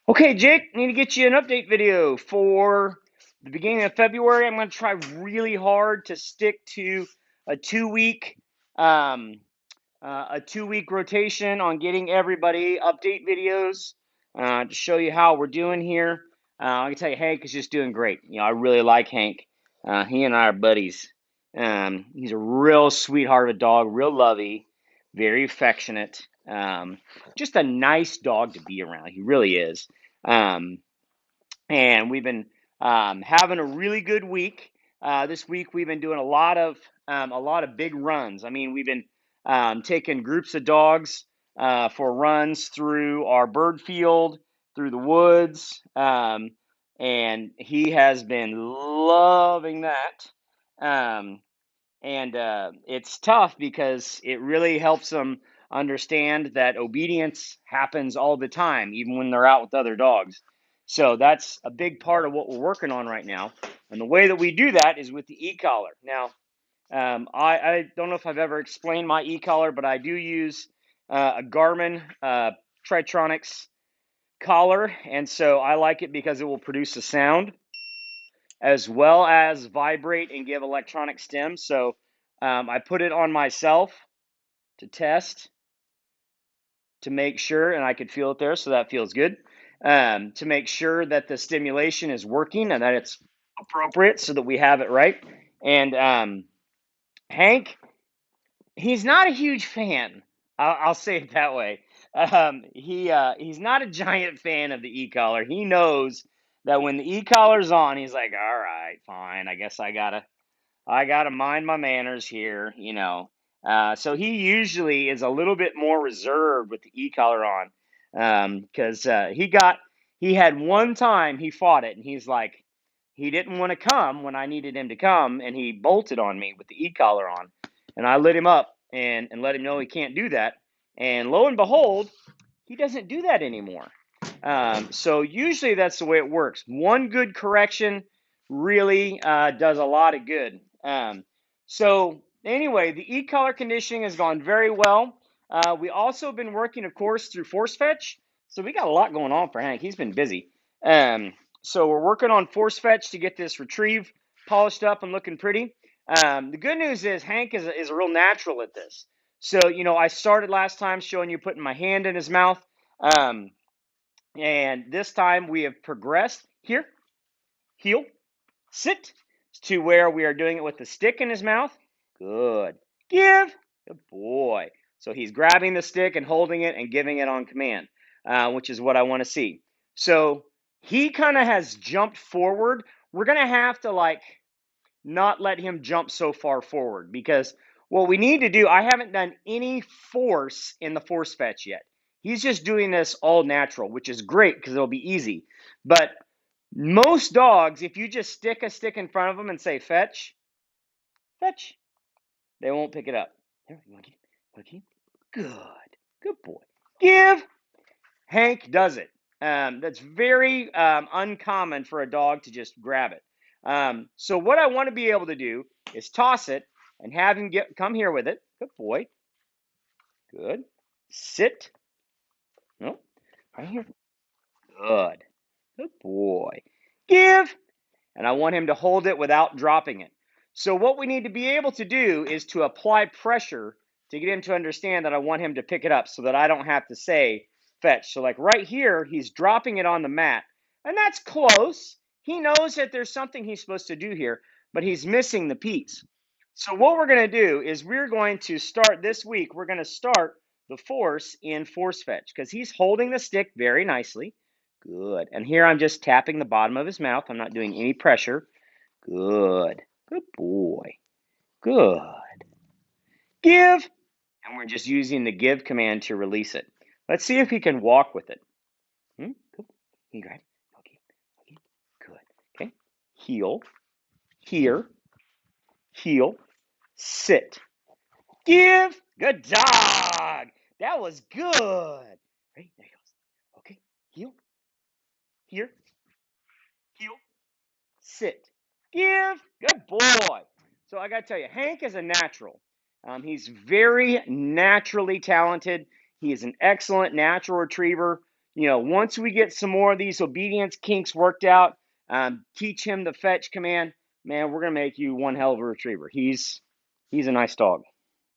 Okay, Jake, need to get you an update video for the beginning of February. I'm going to try really hard to stick to a 2 week um, a 2 week rotation on getting everybody update videos to show you how we're doing here. I can tell you, Hank is just doing great. I really like Hank. He and I are buddies. He's a real sweetheart of a dog, real lovey, very affectionate. Just a nice dog to be around. He really is. Um, and we've been having a really good week. This week we've been doing a lot of big runs. I mean, we've been taking groups of dogs for runs through our bird field, through the woods, and he has been loving that. Um, and it's tough because it really helps them understand that obedience happens all the time, even when they're out with other dogs. So that's a big part of what we're working on right now. And the way that we do that is with the e-collar. Now, I don't know if I've ever explained my e-collar, but I do use a Garmin Tritronics collar. And so I like it because it will produce a sound as well as vibrate and give electronic stim. So I put it on myself to test to make sure, and I could feel it there, so that feels good. To make sure that the stimulation is working and that it's appropriate so that we have it right. And Hank, he's not a huge fan. I'll say it that way. He's not a giant fan of the e-collar. He knows that when the e-collar's on, he's like, all right, fine. I gotta mind my manners here. So he usually is a little bit more reserved with the e-collar on, because he had one time he fought it, and he's like, he didn't want to come when I needed him to come, and he bolted on me with the e-collar on, and I lit him up and let him know he can't do that, and lo and behold, he doesn't do that anymore. So usually that's the way it works. One good correction really does a lot of good. So anyway, the e-collar conditioning has gone very well. We also been working, of course, through force fetch. So we got a lot going on for Hank. He's been busy. Um, so we're working on force fetch to get this retrieve polished up and looking pretty. The good news is Hank is a real natural at this. So, I started last time showing you putting my hand in his mouth. Um, and this time we have progressed here, heel, sit, to where we are doing it with the stick in his mouth. Good. Give. Good boy. So he's grabbing the stick and holding it and giving it on command, which is what I want to see. So he kind of has jumped forward. We're going to have to not let him jump so far forward because what we need to do, I haven't done any force in the force fetch yet. He's just doing this all natural, which is great because it'll be easy. But most dogs, if you just stick a stick in front of them and say fetch, fetch, they won't pick it up. Here, you want to keep? You want to keep? Good. Good boy. Give. Hank does it. That's very uncommon for a dog to just grab it. So what I want to be able to do is toss it and have him come here with it. Good boy. Good. Sit. No. Right here. Good. Good boy. Give. And I want him to hold it without dropping it. So what we need to be able to do is to apply pressure to get him to understand that I want him to pick it up so that I don't have to say fetch. So like right here, he's dropping it on the mat, and that's close. He knows that there's something he's supposed to do here, but he's missing the piece. So what we're going to do is we're going to start this week, we're going to start the force in force fetch because he's holding the stick very nicely. Good. And here I'm just tapping the bottom of his mouth. I'm not doing any pressure. Good. Good boy. Good. Give. And we're just using the give command to release it. Let's see if he can walk with it. Cool. Can you grab? Okay. Okay. Good. Okay. Heel. Here. Heel. Sit. Give. Good dog. That was good. Right, there he goes. Okay. Heel. Here. Heel. Sit. Give. Good boy. So I got to tell you, Hank is a natural. He's very naturally talented. He is an excellent natural retriever. once we get some more of these obedience kinks worked out, teach him the fetch command, man, we're gonna make you one hell of a retriever. He's a nice dog.